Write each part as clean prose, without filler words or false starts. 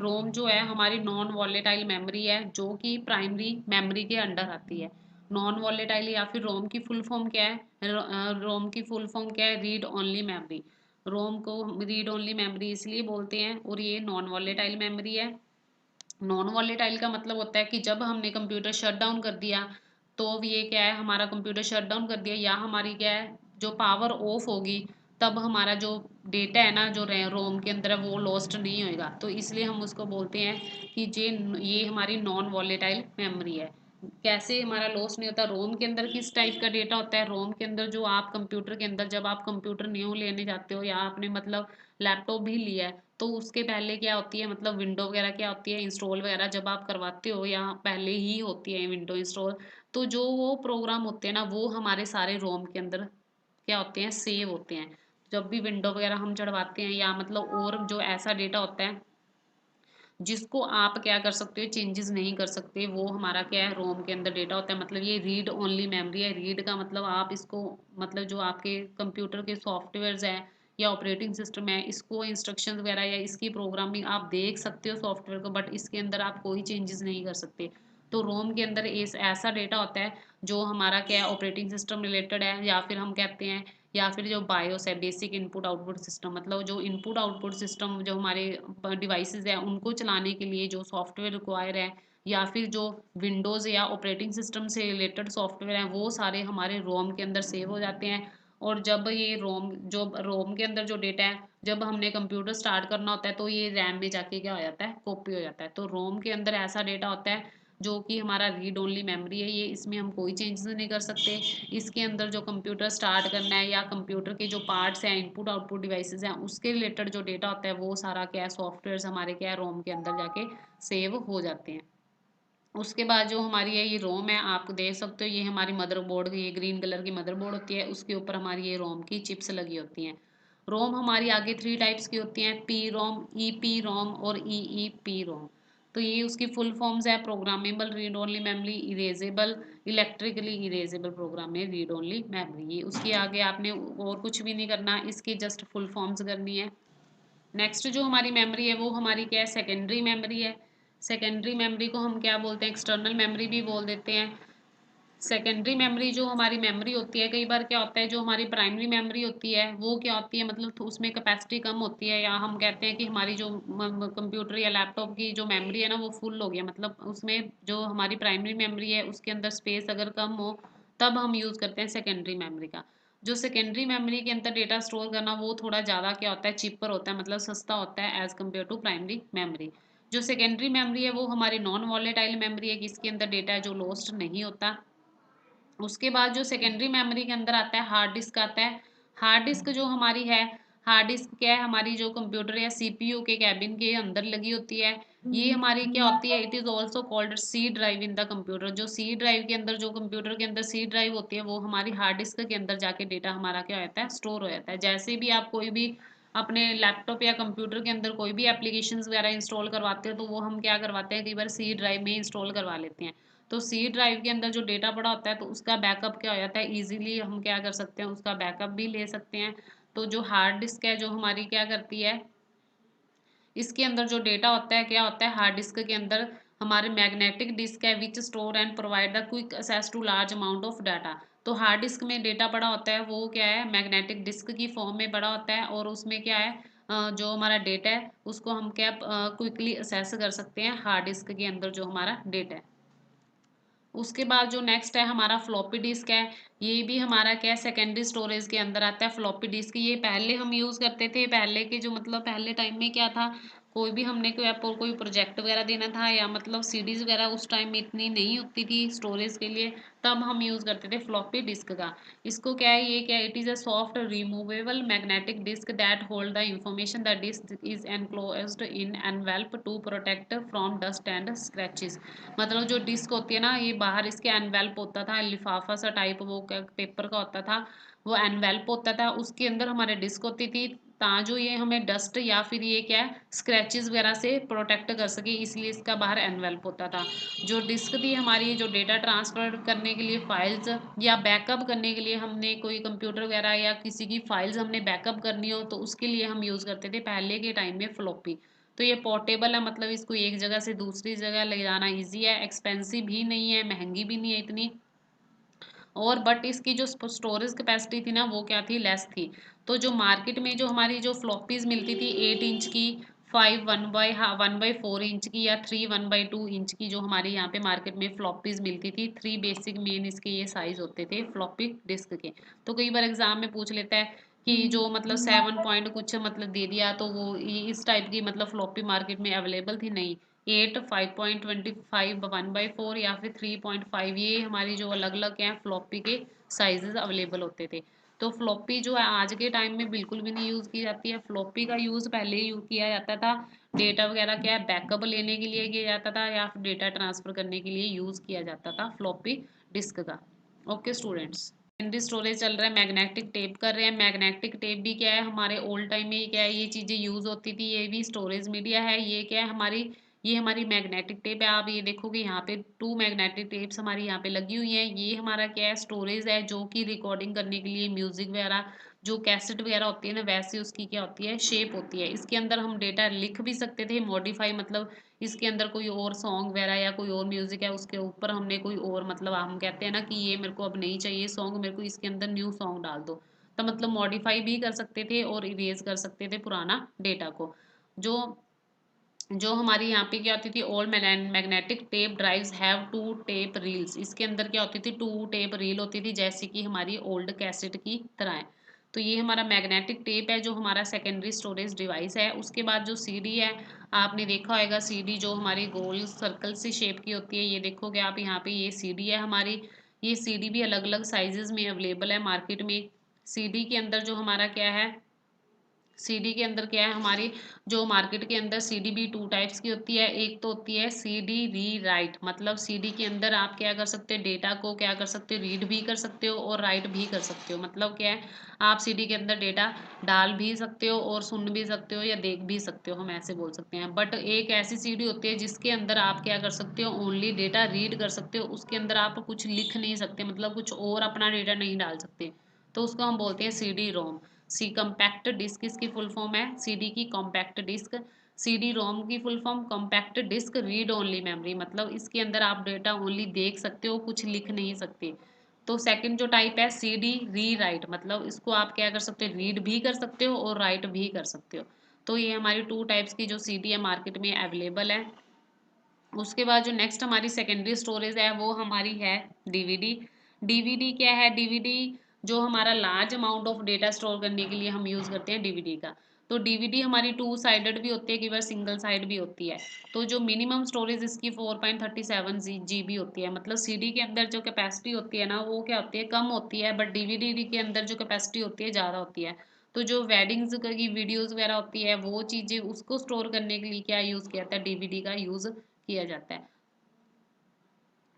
रोम जो है हमारी नॉन वॉलेटाइल मेमोरी है, जो कि प्राइमरी मेमोरी के अंडर आती है। नॉन वॉलेटाइल या फिर रोम की फुल फॉर्म क्या है? रोम की फुल फॉर्म क्या है? Read only memory. रोम को रीड ओनली मेमोरी इसलिए बोलते हैं, और ये नॉन वॉलेटाइल मेमोरी है। नॉन वॉलेटाइल का मतलब होता है कि जब हमने कंप्यूटर शट डाउन कर दिया, तो अब ये क्या है, हमारा कंप्यूटर शट डाउन कर दिया या हमारी क्या है, जो पावर ऑफ होगी, तब हमारा जो डेटा है ना, जो रोम के अंदर है, वो लॉस्ट नहीं होएगा। तो इसलिए हम उसको बोलते हैं कि ये हमारी नॉन वॉलेटाइल मेमोरी है। कैसे हमारा लॉस नहीं होता? रोम के अंदर किस टाइप का डेटा होता है? रोम के अंदर जो आप कंप्यूटर के अंदर, जब आप कंप्यूटर न्यू लेने जाते हो या आपने मतलब लैपटॉप भी लिया है, तो उसके पहले क्या होती है, मतलब विंडो वगैरह क्या होती है, इंस्टॉल वगैरह जब आप करवाते हो या पहले ही होती है विंडो इंस्टॉल, तो जो वो प्रोग्राम होते हैं ना, वो हमारे सारे रोम के अंदर क्या होते हैं, सेव होते हैं। जब भी विंडो वगैरह हम चढ़वाते हैं या मतलब और जो ऐसा डेटा होता है जिसको आप क्या कर सकते हो, चेंजेस नहीं कर सकते, वो हमारा क्या है, रोम के अंदर डेटा होता है। मतलब ये रीड ओनली मेमोरी है। रीड का मतलब आप इसको, मतलब जो आपके कंप्यूटर के सॉफ्टवेयर्स हैं या ऑपरेटिंग सिस्टम है, इसको इंस्ट्रक्शन वगैरह या इसकी प्रोग्रामिंग आप देख सकते हो सॉफ्टवेयर को, बट इसके अंदर आप कोई चेंजेस नहीं कर सकते। तो रोम के अंदर ऐसा डेटा होता है जो हमारा क्या है, ऑपरेटिंग सिस्टम रिलेटेड है, या फिर हम कहते हैं, या फिर जो बायोस है, बेसिक इनपुट आउटपुट सिस्टम, मतलब जो इनपुट आउटपुट सिस्टम जो हमारे डिवाइसेस है उनको चलाने के लिए जो सॉफ्टवेयर रिक्वायर है, या फिर जो विंडोज़ या ऑपरेटिंग सिस्टम से रिलेटेड सॉफ्टवेयर हैं, वो सारे हमारे रोम के अंदर सेव हो जाते हैं। और जब ये रोम के अंदर जो डेटा है, जब हमने कंप्यूटर स्टार्ट करना होता है, तो ये रैम में जाके क्या हो जाता है, कॉपी हो जाता है। तो रोम के अंदर ऐसा डेटा होता है जो कि हमारा रीड ओनली मेमोरी है। ये इसमें हम कोई चेंजेस नहीं कर सकते। इसके अंदर जो कंप्यूटर स्टार्ट करना है या कंप्यूटर के जो पार्ट्स हैं, इनपुट आउटपुट डिवाइसेस हैं, उसके रिलेटेड जो डेटा होता है, वो सारा क्या है, सॉफ्टवेयर हमारे क्या है, रोम के अंदर जाके सेव हो जाते हैं। उसके बाद जो हमारी है ये रोम है, आप देख सकते हो, ये हमारी मदरबोर्ड, ये ग्रीन कलर की मदरबोर्ड होती है, उसके ऊपर हमारी ये रोम की चिप्स लगी होती हैं। रोम हमारी आगे 3 टाइप्स की होती हैं, P ROM, E P ROM और ई ई पी रोम। तो ये उसकी फुल फॉर्म्स है, programmable read only memory, erasable electrically erasable program में रीड ओनली मेमोरी। ये उसके आगे आपने और कुछ भी नहीं करना, इसकी जस्ट फुल फॉर्म्स करनी है। नेक्स्ट जो हमारी मेमोरी है वो हमारी क्या है, सेकेंडरी मेमोरी है। सेकेंडरी मेमोरी को हम क्या बोलते हैं, एक्सटर्नल मेमोरी भी बोल देते हैं। सेकेंडरी मेमोरी जो हमारी मेमोरी होती है, कई बार क्या होता है, जो हमारी प्राइमरी मेमोरी होती है वो क्या होती है, मतलब तो उसमें कैपेसिटी कम होती है, या हम कहते हैं कि हमारी जो कंप्यूटर या लैपटॉप की जो मेमोरी है ना, वो फुल हो गया, मतलब उसमें जो हमारी प्राइमरी मेमोरी है उसके अंदर स्पेस अगर कम हो, तब हम यूज़ करते हैं सेकेंडरी मेमोरी का। जो सेकेंडरी मेमोरी के अंदर डेटा स्टोर करना, वो थोड़ा ज़्यादा क्या होता है, चिपर होता है, मतलब सस्ता होता है as compare to primary memory. जो सेकेंडरी मेमोरी है वो हमारी नॉन वॉलेटाइल मेमोरी है, जिसके अंदर डेटा है जो लॉस्ट नहीं होता। उसके बाद जो सेकेंडरी मेमोरी के अंदर आता है, हार्ड डिस्क आता है। हार्ड डिस्क जो हमारी है, हार्ड डिस्क क्या है, हमारी जो कंप्यूटर या सीपीयू के कैबिन के अंदर लगी होती है। ये हमारी क्या होती है, it is also called C drive in the computer. जो सी ड्राइव के अंदर, जो कंप्यूटर के अंदर सी ड्राइव होती है, वो हमारी हार्ड डिस्क के अंदर जाके डेटा हमारा क्या होता है, स्टोर हो जाता है। जैसे भी आप कोई भी अपने लैपटॉप या कंप्यूटर के अंदर कोई भी एप्लीकेशंस वगैरह इंस्टॉल करवाते हो, तो वो हम क्या करवाते हैं, कई बार सी ड्राइव में इंस्टॉल करवा लेते हैं। तो सी ड्राइव के अंदर जो डेटा पड़ा होता है, तो उसका बैकअप क्या हो जाता है, इजीली हम क्या कर सकते हैं, उसका बैकअप भी ले सकते हैं। तो जो हार्ड डिस्क है, जो हमारी क्या करती है, इसके अंदर जो डेटा होता है, क्या होता है, हार्ड डिस्क के अंदर हमारे मैग्नेटिक डिस्क है which store and provide the quick access to large amount of data. तो हार्ड डिस्क में डेटा पड़ा होता है, वो क्या है, मैग्नेटिक डिस्क की फॉर्म में पड़ा होता है, और उसमें क्या है, जो हमारा डेटा है उसको हम क्या क्विकली एक्सेस कर सकते हैं, हार्ड डिस्क के अंदर जो हमारा डेटा है। उसके बाद जो नेक्स्ट है हमारा फ्लॉपी डिस्क है। ये भी हमारा क्या है, सेकेंडरी स्टोरेज के अंदर आता है फ्लॉपी डिस्क। ये पहले हम यूज़ करते थे, पहले के जो मतलब पहले टाइम में क्या था, कोई भी हमने कोई प्रोजेक्ट वगैरह देना था, या मतलब सीडीज वगैरह उस टाइम में इतनी नहीं होती थी स्टोरेज के लिए, तब हम यूज़ करते थे फ्लॉपी डिस्क का। इसको क्या है, ये क्या, it is a soft removable magnetic disk that hold the information. The disk is enclosed in envelope to protect from dust and scratches. मतलब जो डिस्क होती है ना, ये बाहर इसके एनवेल्प होता था, लिफाफा सा टाइप, वो पेपर का होता था, वो एनवेल्प होता था, उसके अंदर हमारे डिस्क होती थी, जो ये हमें डस्ट या फिर ये क्या है, स्क्रैचेस वगैरह से प्रोटेक्ट कर सके, इसलिए इसका बाहर एनवेल्प होता था। जो डिस्क थी हमारी, जो डेटा ट्रांसफर करने के लिए, फाइल्स या बैकअप करने के लिए, हमने कोई कंप्यूटर वगैरह या किसी की फाइल्स हमने बैकअप करनी हो, तो उसके लिए हम यूज़ करते थे पहले के टाइम में फ्लॉपी। तो ये पोर्टेबल है, मतलब इसको एक जगह से दूसरी जगह ले जाना ईजी है, एक्सपेंसिव भी नहीं है, महंगी भी नहीं है इतनी। और बट इसकी जो स्टोरेज कैपेसिटी थी ना वो क्या थी, लेस थी। तो जो मार्केट में जो हमारी जो फ्लॉपीज मिलती थी 8 इंच की, 5 1/4 इंच की, या 3 1/2 इंच की, जो हमारी यहाँ पे मार्केट में फ्लॉपीज मिलती थी, 3 बेसिक मेन इसके ये साइज होते थे फ्लॉपी डिस्क के। तो कई बार एग्जाम में पूछ लेता है कि जो मतलब 7 पॉइंट कुछ मतलब दे दिया, तो वो इस टाइप की मतलब फ्लॉपी मार्केट में अवेलेबल थी, नहीं। 8, 5.25, 1/4 या फिर 3.5, ये हमारी जो अलग अलग हैं फ्लॉपी के साइजेस अवेलेबल होते थे। तो फ्लॉपी जो है आज के टाइम में बिल्कुल भी नहीं यूज़ की जाती है। फ्लॉपी का यूज़ पहले यूज़ किया जाता था डेटा वगैरह क्या है बैकअप लेने के लिए किया जाता था, या फिर डेटा ट्रांसफ़र करने के लिए यूज़ किया जाता था फ्लॉपी डिस्क का। ओके स्टूडेंट्स, सेकेंडरी स्टोरेज चल रहा है, मैग्नेटिक टेप कर रहे हैं। मैग्नेटिक टेप भी क्या है, हमारे ओल्ड टाइम में क्या है ये चीज़ें यूज़ होती थी, ये भी स्टोरेज मीडिया है। ये क्या है हमारी, ये हमारी मैग्नेटिक टेप है। आप ये देखोगे यहाँ पे 2 मैग्नेटिक टेप्स हमारी यहाँ पे लगी हुई हैं। ये हमारा क्या है, स्टोरेज है, जो कि रिकॉर्डिंग करने के लिए म्यूजिक वगैरह, जो कैसेट वगैरह होती है ना, वैसे उसकी क्या होती है, शेप होती है। इसके अंदर हम डेटा लिख भी सकते थे, मॉडिफाई, मतलब इसके अंदर कोई और सॉन्ग वगैरह या कोई और म्यूजिक है, उसके ऊपर हमने कोई और, मतलब हम कहते हैं ना कि ये मेरे को अब नहीं चाहिए सॉन्ग, मेरे को इसके अंदर न्यू सॉन्ग डाल दो, तो मतलब मॉडिफाई भी कर सकते थे और इरेज कर सकते थे पुराना डेटा को। जो जो हमारी यहाँ पे क्या होती थी, old magnetic tape drives have 2 tape reels. इसके अंदर क्या होती थी, 2 टेप रील होती थी, जैसे कि हमारी ओल्ड कैसेट की तरह है। तो ये हमारा मैग्नेटिक टेप है, जो हमारा सेकेंडरी स्टोरेज डिवाइस है। उसके बाद जो सीडी है, आपने देखा होगा सीडी जो हमारी गोल सर्कल से शेप की होती है, ये देखोगे आप यहाँ पे, ये सीडी है हमारी। ये सीडी भी अलग अलग साइजेस में अवेलेबल है मार्केट में। सीडी के अंदर जो हमारा क्या है, सीडी के अंदर क्या है हमारी, जो मार्केट के अंदर सीडी भी 2 टाइप्स की होती है। एक तो होती है सीडी री राइट, मतलब सीडी के अंदर आप क्या कर सकते हो, डेटा को क्या कर सकते हो, रीड भी कर सकते हो और राइट भी कर सकते हो। मतलब क्या है, आप सीडी के अंदर डेटा डाल भी सकते हो और सुन भी सकते हो या देख भी सकते हो, हम ऐसे बोल सकते हैं। बट एक ऐसी सीडी होती है जिसके अंदर आप क्या कर सकते हो, ओनली डेटा रीड कर सकते हो, उसके अंदर आप कुछ लिख नहीं सकते, मतलब कुछ और अपना डेटा नहीं डाल सकते। तो उसको हम बोलते हैं CD ROM. C compact disk इसकी फुल फॉर्म है, सीडी की कॉम्पैक्ट डिस्क। सीडी रोम की full form compact disk read only memory, मतलब इसके अंदर आप डेटा ओनली देख सकते हो, कुछ लिख नहीं सकते। तो सेकंड जो टाइप है सीडी री राइट, मतलब इसको आप क्या कर सकते हो, रीड भी कर सकते हो और राइट भी कर सकते हो। तो ये हमारी 2 टाइप्स की जो सीडी है मार्केट में अवेलेबल है। उसके बाद जो नेक्स्ट हमारी सेकेंडरी स्टोरेज है वो हमारी है डीवीडी। डीवीडी क्या है, डीवीडी जो हमारा large amount of data store करने के लिए हम यूज़ करते हैं डीवीडी का। तो डीवीडी हमारी 2 साइडेड भी होती है, कई बार सिंगल साइड भी होती है। तो जो मिनिमम स्टोरेज इसकी 4.37 जीबी होती है, मतलब सीडी के अंदर जो कैपेसिटी होती है ना वो क्या होती है, कम होती है, बट डीवीडी के अंदर जो कैपेसिटी होती है ज़्यादा होती है। तो जो वेडिंग्स की वीडियोस वगैरह होती है वो चीज़ें उसको स्टोर करने के लिए क्या यूज़ किया जाता है, डीवीडी का यूज़ किया जाता है।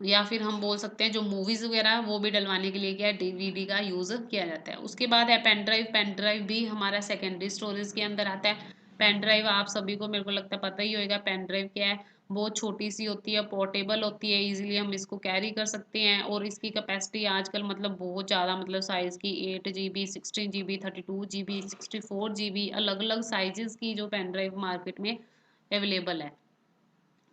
या फिर हम बोल सकते हैं जो मूवीज वगैरह वो भी डलवाने के लिए क्या है, डीवीडी का यूज किया जाता है। उसके बाद है पेन ड्राइव। पेन ड्राइव भी हमारा सेकेंडरी स्टोरेज के अंदर आता है। पेन ड्राइव आप सभी को मेरे को लगता है पता ही होगा, पेन ड्राइव क्या है, बहुत छोटी सी होती है, पोर्टेबल होती है, इजीली हम इसको कैरी कर सकते हैं। और इसकी कैपेसिटी आजकल मतलब बहुत ज़्यादा, मतलब साइज़ की 8 GB, 16 GB, 32 GB, 64 GB, अलग अलग साइजेस की जो पेन ड्राइव मार्केट में अवेलेबल है।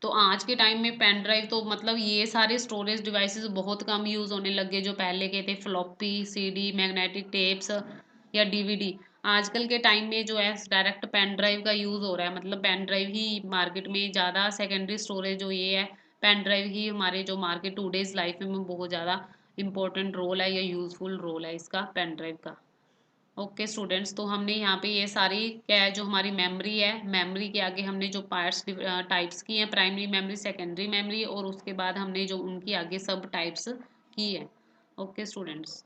तो आज के टाइम में पेन ड्राइव तो मतलब ये सारे स्टोरेज डिवाइसेस बहुत कम यूज़ होने लगे, जो पहले के थे फ्लॉपी, सीडी, मैग्नेटिक टेप्स या डीवीडी। आजकल के टाइम में जो है डायरेक्ट पेन ड्राइव का यूज़ हो रहा है, मतलब पेन ड्राइव ही मार्केट में ज़्यादा सेकेंडरी स्टोरेज जो ये है, पेन ड्राइव ही हमारे जो मार्केट टूडेज लाइफ में बहुत ज़्यादा इंपॉर्टेंट रोल है या यूज़फुल रोल है इसका, पेन ड्राइव का। ओके स्टूडेंट्स, तो हमने यहाँ पे ये सारी क्या है, जो हमारी मेमोरी है, मेमोरी के आगे हमने जो पार्ट्स टाइप्स की हैं, प्राइमरी मेमोरी, सेकेंडरी मेमोरी, और उसके बाद हमने जो उनकी आगे सब टाइप्स की है। Okay students.